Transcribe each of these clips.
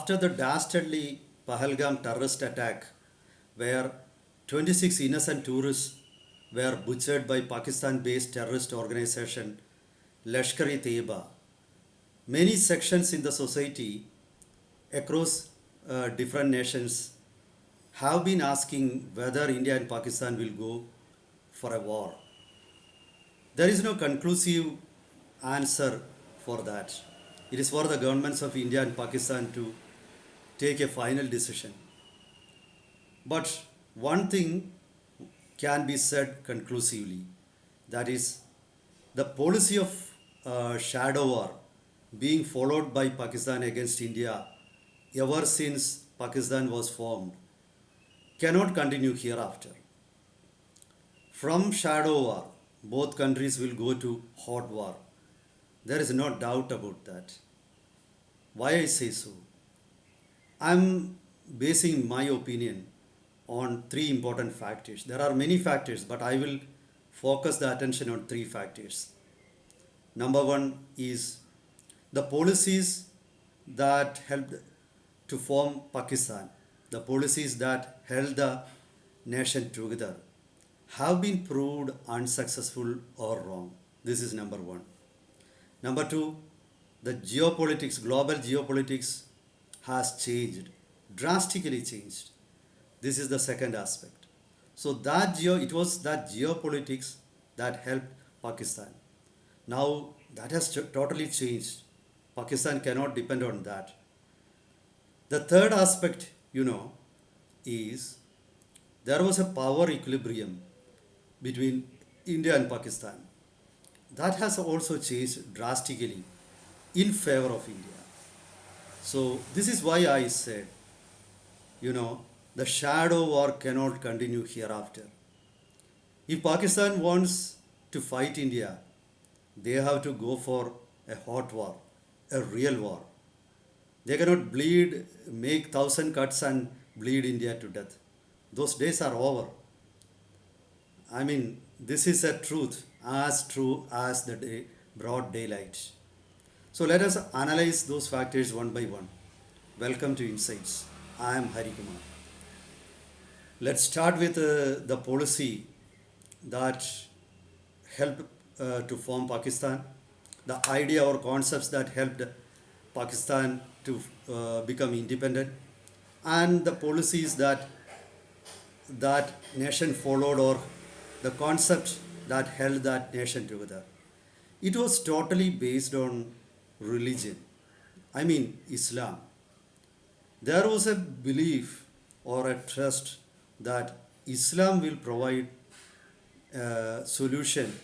After the dastardly Pahalgam terrorist attack, where 26 innocent tourists were butchered by Pakistan-based terrorist organization Lashkar-e-Taiba, many sections in the society across different nations have been asking whether India and Pakistan will go for a war. There is no conclusive answer for that. It is for the governments of India and Pakistan to take a final decision. But one thing can be said conclusively, that is, the policy of shadow war being followed by Pakistan against India ever since Pakistan was formed cannot continue hereafter. From shadow war, both countries will go to hot war. There is no doubt about that. Why I say so? I'm basing my opinion on three important factors. There are many factors, but I will focus the attention on three factors. Number one is the policies that helped to form Pakistan, the policies that held the nation together, have been proved unsuccessful or wrong. This is number one. Number two, the geopolitics, global geopolitics has changed, drastically changed. This is the second aspect. So it was that geopolitics that helped Pakistan. Now that has totally changed. Pakistan cannot depend on that. The third aspect, is there was a power equilibrium between India and Pakistan. That has also changed drastically in favor of India. So this is why I said, the shadow war cannot continue hereafter. If Pakistan wants to fight India, they have to go for a hot war, a real war. They cannot make 1,000 cuts and bleed India to death. Those days are over. I mean, this is a truth, as true as the broad daylight. So let us analyze those factors one by one. Welcome to Insights. I am Hari Kumar. Let's start with the policy that helped to form Pakistan, the idea or concepts that helped Pakistan to become independent, and the policies that nation followed, or the concept that held that nation together. It was totally based on religion. I mean, Islam. There was a belief or a trust that Islam will provide a solution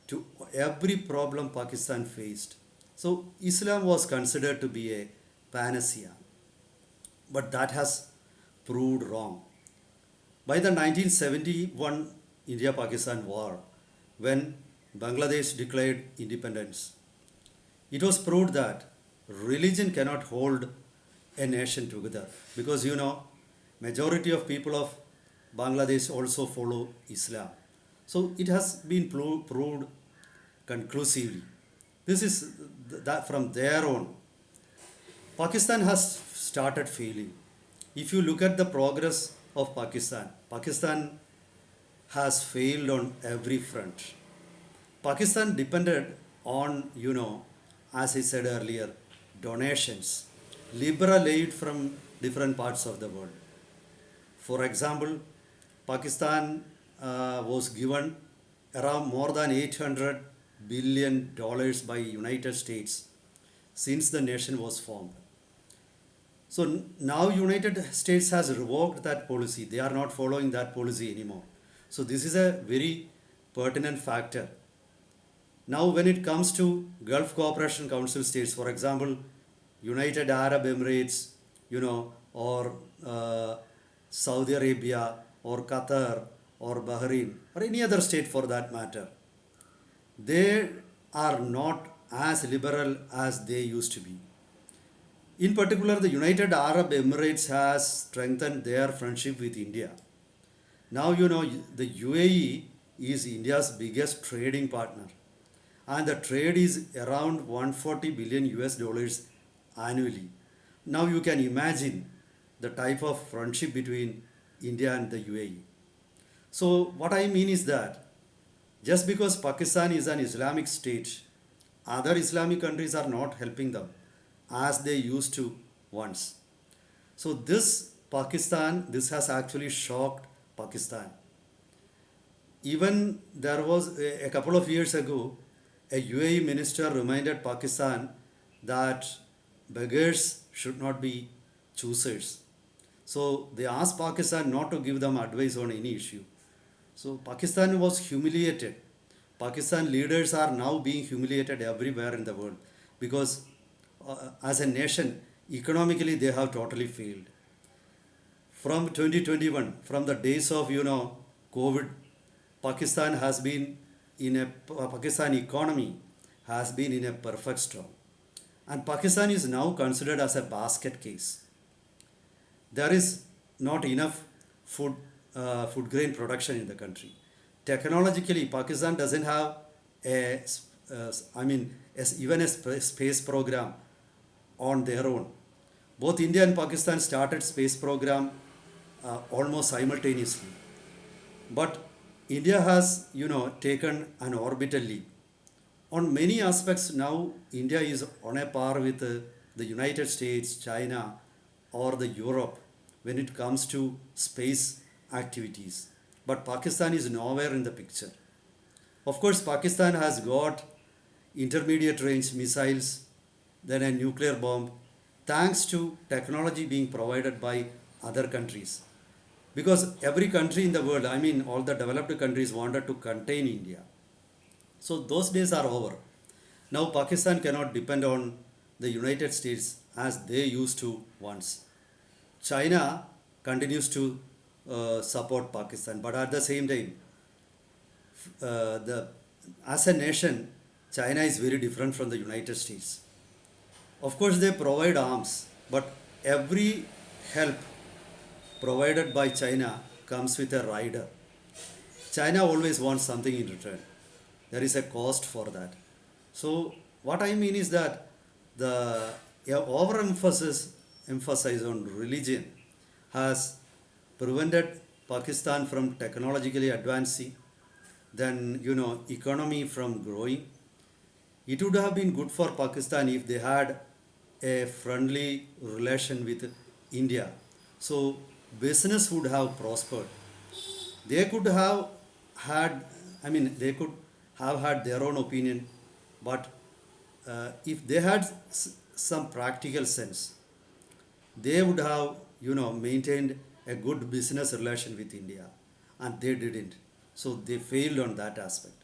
to every problem Pakistan faced. So Islam was considered to be a panacea. But that has proved wrong. By the 1971 India-Pakistan war, when Bangladesh declared independence, it was proved that religion cannot hold a nation together, because majority of people of Bangladesh also follow Islam. So it has been proved conclusively. This is that from there on, Pakistan has started failing. If you look at the progress of Pakistan has failed on every front. Pakistan depended on, as I said earlier, donations, liberal aid from different parts of the world. For example, Pakistan was given around more than $800 billion by United States since the nation was formed. So now United States has revoked that policy. They are not following that policy anymore. So this is a very pertinent factor. Now when it comes to Gulf Cooperation Council states, for example, United Arab Emirates, or Saudi Arabia, or Qatar, or Bahrain, or any other state for that matter, they are not as liberal as they used to be. In particular, the United Arab Emirates has strengthened their friendship with India. Now, the UAE is India's biggest trading partner, and the trade is around 140 billion US dollars annually. Now you can imagine the type of friendship between India and the UAE. So what I mean is that just because Pakistan is an Islamic state, other Islamic countries are not helping them as they used to once. So this has actually shocked Pakistan. Even there was a couple of years ago, a UAE minister reminded Pakistan that beggars should not be choosers. So they asked Pakistan not to give them advice on any issue. So Pakistan was humiliated. Pakistan leaders are now being humiliated everywhere in the world because as a nation, economically they have totally failed. From 2021, from the days of COVID, Pakistan has been in a Pakistan economy has been in a perfect storm, and Pakistan is now considered as a basket case. There is not enough food grain production in the country. Technologically, Pakistan doesn't have a I mean even a space program on their own. Both India and Pakistan started space program almost simultaneously. But India has, taken an orbital leap. On many aspects now, India is on a par with the United States, China, or the Europe when it comes to space activities. But Pakistan is nowhere in the picture. Of course, Pakistan has got intermediate range missiles, then a nuclear bomb, thanks to technology being provided by other countries. Because every country in the world, I mean, all the developed countries wanted to contain India. So those days are over. Now Pakistan cannot depend on the United States as they used to once. China continues to support Pakistan, but at the same time, the as a nation, China is very different from the United States. Of course, they provide arms, but every help provided by China comes with a rider. China always wants something in return. There is a cost for that. So what I mean is that the overemphasis emphasis on religion has prevented Pakistan from technologically advancing, then economy from growing. It would have been good for Pakistan if they had a friendly relation with India. So business would have prospered. They could have had, I mean, they could have had their own opinion, but if they had some practical sense, they would have, maintained a good business relation with India, and they didn't. So they failed on that aspect.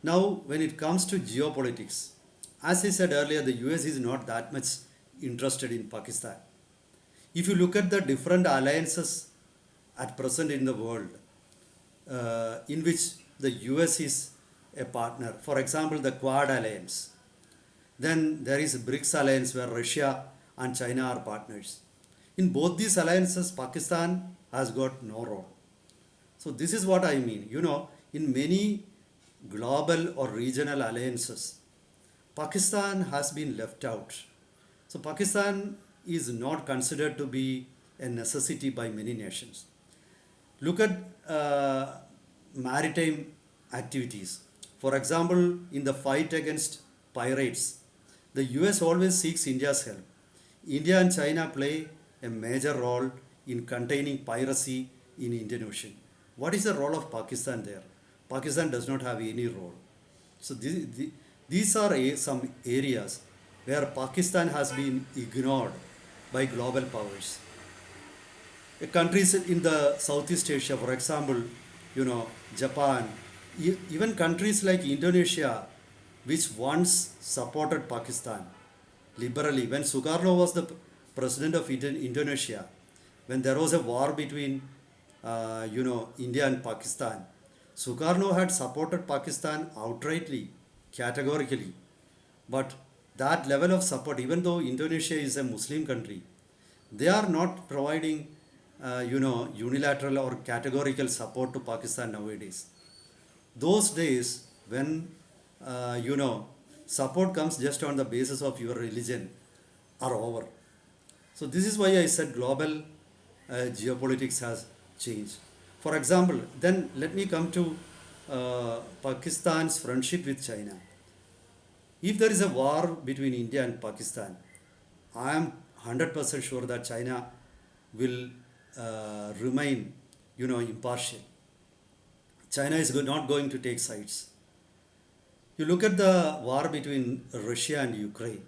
Now, when it comes to geopolitics, as I said earlier, the US is not that much interested in Pakistan. If you look at the different alliances at present in the world, in which the US is a partner, for example, the Quad alliance, then there is BRICS alliance where Russia and China are partners. In both these alliances, Pakistan has got no role. So this is what I mean. In many global or regional alliances, Pakistan has been left out. So Pakistan is not considered to be a necessity by many nations. Look at maritime activities. For example, in the fight against pirates, the US always seeks India's help. India and China play a major role in containing piracy in Indian Ocean. What is the role of Pakistan there? Pakistan does not have any role. So these are some areas where Pakistan has been ignored by global powers. Countries in the Southeast Asia, for example, Japan, even countries like Indonesia, which once supported Pakistan liberally. When Sukarno was the president of Indonesia, when there was a war between, India and Pakistan, Sukarno had supported Pakistan outrightly, categorically. But that level of support, even though Indonesia is a Muslim country, they are not providing, unilateral or categorical support to Pakistan nowadays. Those days when, support comes just on the basis of your religion are over. So this is why I said global geopolitics has changed. For example, then let me come to Pakistan's friendship with China. If there is a war between India and Pakistan, I am 100% sure that China will remain, impartial. China is not going to take sides. You look at the war between Russia and Ukraine.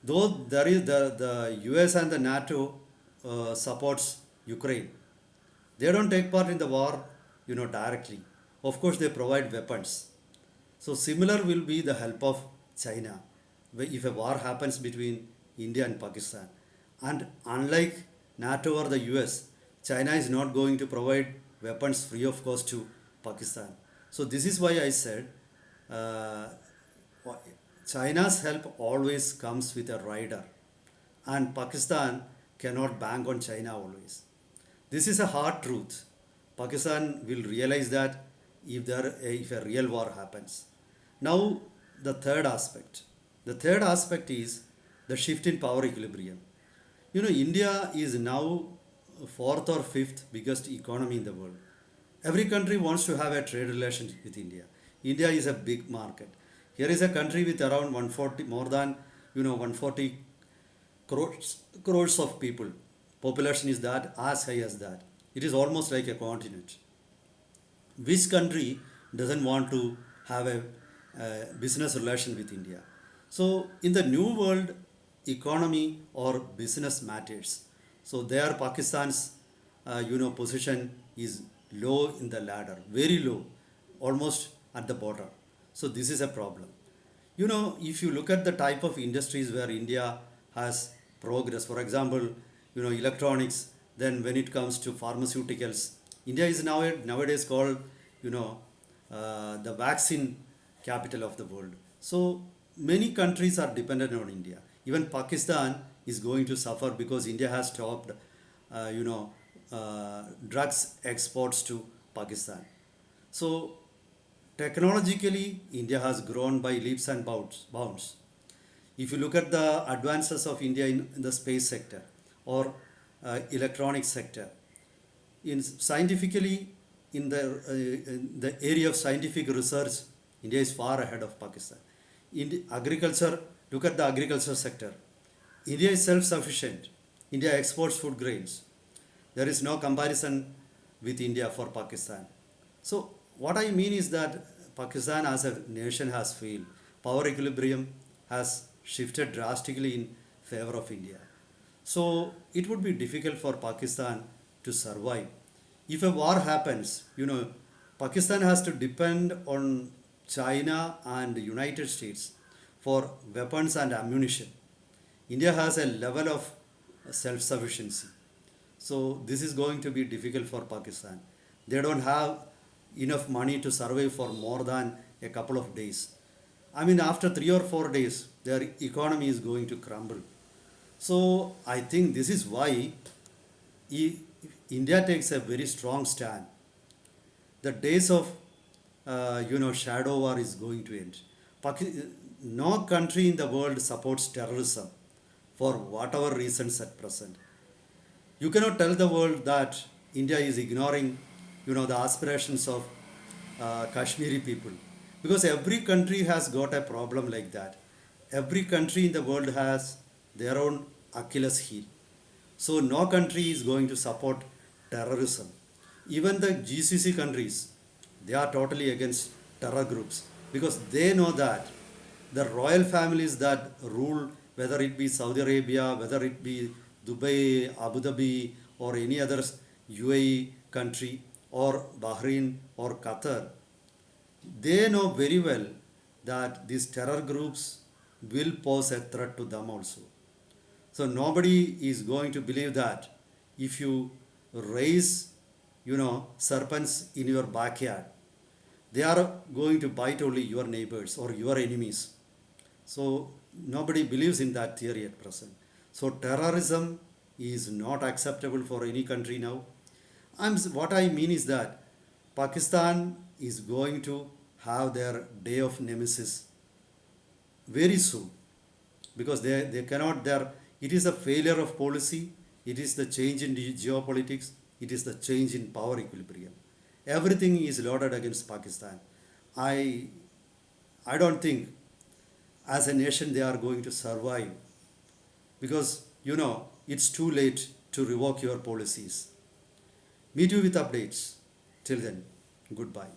Though the US and the NATO supports Ukraine, they don't take part in the war, directly. Of course, they provide weapons. So similar will be the help of China if a war happens between India and Pakistan. And unlike NATO or the US, China is not going to provide weapons free of cost to Pakistan. So this is why I said uh, China's help always comes with a rider, and Pakistan cannot bank on China always. This is a hard truth. Pakistan will realize that if a real war happens. Now, the third aspect. The third aspect is the shift in power equilibrium. India is now fourth or fifth biggest economy in the world. Every country wants to have a trade relation with India. India is a big market. Here is a country with around 140, more than 140 crores of people. Population is that as high as that. It is almost like a continent. Which country doesn't want to have a business relation with India? So in the new world, economy or business matters. So there Pakistan's position is low in the ladder, very low, almost at the bottom. So this is a problem. If you look at the type of industries where India has progress, for example, electronics, then when it comes to pharmaceuticals, India is nowadays called, the vaccine capital of the world. So many countries are dependent on India. Even Pakistan is going to suffer because India has stopped, drugs exports to Pakistan. So technologically, India has grown by leaps and bounds. If you look at the advances of India in the space sector or electronic sector, in scientifically in the area of scientific research, India is far ahead of Pakistan. In agriculture, look at the agriculture sector. India is self-sufficient. India exports food grains. There is no comparison with India for Pakistan. So what I mean is that Pakistan as a nation has failed. Power equilibrium has shifted drastically in favor of India. So it would be difficult for Pakistan to survive. If a war happens, Pakistan has to depend on China and the United States for weapons and ammunition. India has a level of self-sufficiency. So this is going to be difficult for Pakistan. They don't have enough money to survive for more than a couple of days. I mean, after 3 or 4 days, their economy is going to crumble. So I think this is why India takes a very strong stand. The days of shadow war is going to end. No country in the world supports terrorism for whatever reasons at present. You cannot tell the world that India is ignoring, the aspirations of Kashmiri people, because every country has got a problem like that. Every country in the world has their own Achilles heel. So no country is going to support terrorism. Even the GCC countries, they are totally against terror groups because they know that the royal families that rule, whether it be Saudi Arabia, whether it be Dubai, Abu Dhabi, or any other UAE country, or Bahrain, or Qatar, they know very well that these terror groups will pose a threat to them also. So nobody is going to believe that if you raise, serpents in your backyard, they are going to bite only your neighbors or your enemies. So nobody believes in that theory at present. So terrorism is not acceptable for any country now. What I mean is that Pakistan is going to have their day of nemesis very soon because they cannot, their It is a failure of policy, it is the change in geopolitics, it is the change in power equilibrium. Everything is loaded against Pakistan. I, I don't think as a nation they are going to survive because it's too late to revoke your policies. Meet you with updates. Till then, goodbye.